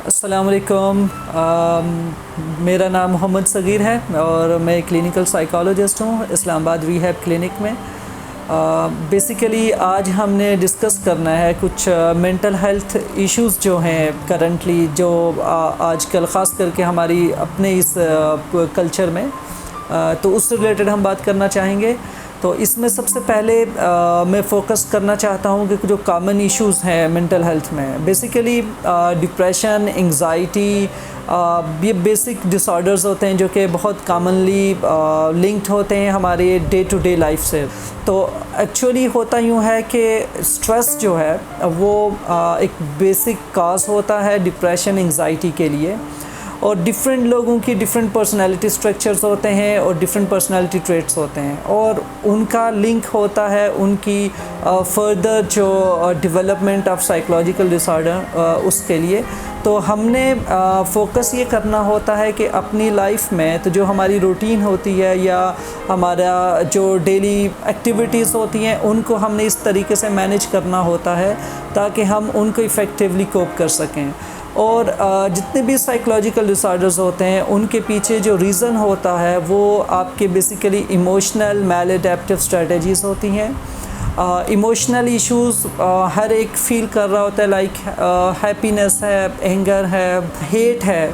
السلام علیکم، میرا نام محمد صغیر ہے اور میں کلینکل سائیکالوجسٹ ہوں اسلام آباد ریہیب کلینک میں۔ بیسیکلی آج ہم نے ڈسکس کرنا ہے کچھ مینٹل ہیلتھ ایشوز جو ہیں کرنٹلی، جو آج کل خاص کر کے ہماری اپنے اس کلچر میں، تو اس سے ریلیٹڈ ہم بات کرنا چاہیں گے۔ تو اس میں سب سے پہلے میں فوکس کرنا چاہتا ہوں کہ جو کامن ایشوز ہیں مینٹل ہیلتھ میں، بیسیکلی ڈپریشن، انگزائٹی، یہ بیسک ڈس آرڈرز ہوتے ہیں جو کہ بہت کامنلی لنکڈ ہوتے ہیں ہمارے ڈے ٹو ڈے لائف سے۔ تو ایکچولی ہوتا یوں ہے کہ اسٹریس جو ہے وہ ایک بیسک کاز ہوتا ہے ڈپریشن، انگزائٹی کے لیے، اور ڈفرینٹ لوگوں کی ڈفرینٹ پرسنالٹی اسٹرکچرز ہوتے ہیں اور ڈفرینٹ پرسنالٹی ٹریٹس ہوتے ہیں، اور ان کا لنک ہوتا ہے ان کی فردر جو development of psychological disorder اس کے لیے۔ تو ہم نے فوکس یہ کرنا ہوتا ہے کہ اپنی لائف میں تو جو ہماری روٹین ہوتی ہے یا ہمارا جو ڈیلی ایکٹیویٹیز ہوتی ہیں ان کو ہم نے اس طریقے سے مینیج کرنا ہوتا ہے تاکہ ہم ان کو افیکٹولی کوپ کر سکیں۔ اور جتنے بھی سائیکولوجیکل ڈس آرڈرز ہوتے ہیں ان کے پیچھے جو ریزن ہوتا ہے وہ آپ کے بیسیکلی ایموشنل میل ایڈیپٹیو اسٹریٹجیز ہوتی ہیں۔ ایموشنل ایشوز ہر ایک فیل کر رہا ہوتا ہے، لائک ہیپینس ہے، اینگر ہے، ہیٹ ہے۔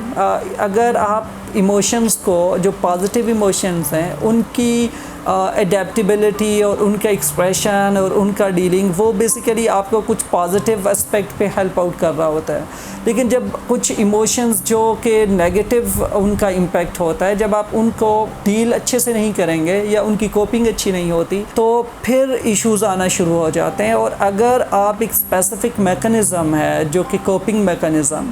اگر آپ ایموشنز کو، جو پازیٹیو ایموشنز ہیں، ان کی ایڈیپٹیبلٹی اور ان کا ایکسپریشن اور ان کا ڈیلنگ، وہ بیسیکلی آپ کو کچھ پازیٹیو اسپیکٹ پہ ہیلپ آؤٹ کر رہا ہوتا ہے۔ لیکن جب کچھ ایموشنز جو کہ نیگیٹو ان کا امپیکٹ ہوتا ہے، جب آپ ان کو ڈیل اچھے سے نہیں کریں گے یا ان کی کوپنگ اچھی نہیں ہوتی تو پھر ایشوز آنا شروع ہو جاتے ہیں۔ اور اگر آپ ایک اسپیسیفک میکانزم ہے جو کہ کوپنگ میکانزم،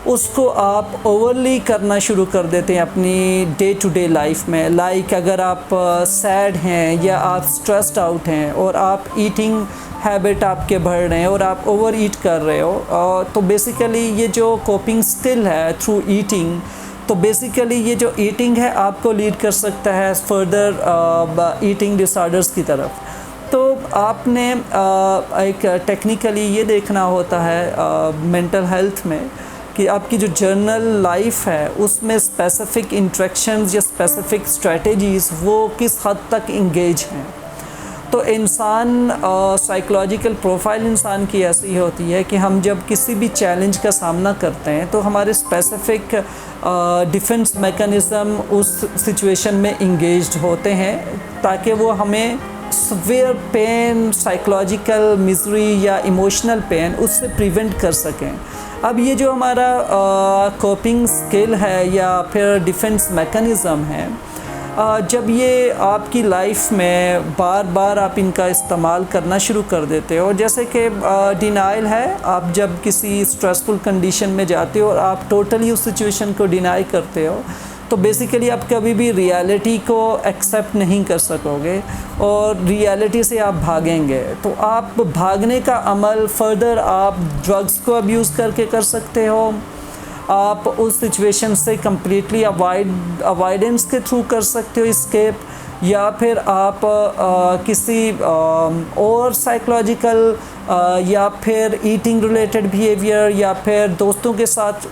اس کو آپ اوورلی کرنا شروع کر دیتے ہیں اپنی ڈے ٹو ڈے لائف میں، لائک اگر آپ سیڈ ہیں یا آپ اسٹریسڈ آؤٹ ہیں اور آپ ایٹنگ ہیبٹ آپ کے بڑھ رہے ہیں اور آپ اوور ایٹ کر رہے ہو، تو بیسیکلی یہ جو کوپنگ اسکل ہے تھرو ایٹنگ، تو بیسیکلی یہ جو ایٹنگ ہے آپ کو لیڈ کر سکتا ہے فردر ایٹنگ ڈس آرڈرز کی طرف۔ تو آپ نے ایک ٹیکنیکلی یہ دیکھنا ہوتا ہے مینٹل ہیلتھ میں کہ آپ کی جو جرنل لائف ہے اس میں اسپیسیفک انٹریکشنز یا اسپیسیفک اسٹریٹجیز وہ کس حد تک انگیج ہیں۔ تو انسان سائیکولوجیکل پروفائل انسان کی ایسی ہوتی ہے کہ ہم جب کسی بھی چیلنج کا سامنا کرتے ہیں تو ہمارے اسپیسیفک ڈیفنس میکانزم اس سچویشن میں انگیجڈ ہوتے ہیں تاکہ وہ ہمیں سویئر پین، سائیکولوجیکل میزری یا ایموشنل پین اس سے پریونٹ کر سکیں۔ اب یہ جو ہمارا کوپنگ سکل ہے یا پھر ڈیفنس میکانزم ہے، جب یہ آپ کی لائف میں بار بار آپ ان کا استعمال کرنا شروع کر دیتے ہو، جیسے کہ ڈینائل ہے، آپ جب کسی اسٹریسفل کنڈیشن میں جاتے ہو اور آپ ٹوٹلی اس سچویشن کو ڈینائی کرتے ہو تو بیسیکلی آپ کبھی بھی ریالٹی کو ایکسیپٹ نہیں کر سکو گے اور ریالٹی سے آپ بھاگیں گے۔ تو آپ بھاگنے کا عمل فردر آپ ڈرگس کو ابیوز کر کے کر سکتے ہو، آپ اس سچویشن سے کمپلیٹلی اوائڈنس کے تھرو کر سکتے ہو اسکیپ، یا پھر آپ کسی اور سائیکولوجیکل یا پھر ایٹنگ ریلیٹڈ بیہیویئر یا پھر دوستوں کے ساتھ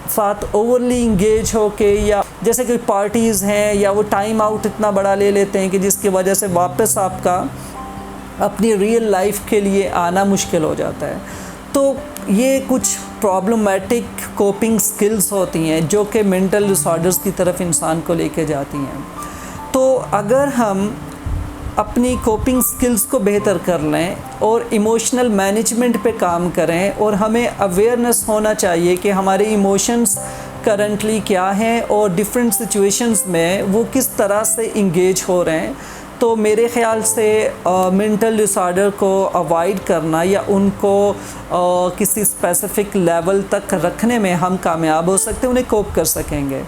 اوورلی انگیج ہو کے، یا جیسے کہ پارٹیز ہیں یا وہ ٹائم آؤٹ اتنا بڑا لے لیتے ہیں کہ جس کی وجہ سے واپس آپ کا اپنی ریئل لائف کے لیے آنا مشکل ہو جاتا ہے۔ تو یہ کچھ پرابلمیٹک کوپنگ سکلز ہوتی ہیں جو کہ مینٹل ڈس آرڈرز کی طرف انسان کو لے کے جاتی ہیں۔ تو اگر ہم اپنی کوپنگ سکلز کو بہتر کر لیں اور ایموشنل مینجمنٹ پہ کام کریں، اور ہمیں اویئرنیس ہونا چاہیے کہ ہمارے ایموشنز کرنٹلی کیا ہیں اور ڈفرینٹ سچویشنز میں وہ کس طرح سے انگیج ہو رہے ہیں، تو میرے خیال سے مینٹل ڈس آرڈر کو اوائڈ کرنا یا ان کو کسی اسپیسیفک لیول تک رکھنے میں ہم کامیاب ہو سکتے ہیں، انہیں کوپ کر سکیں گے۔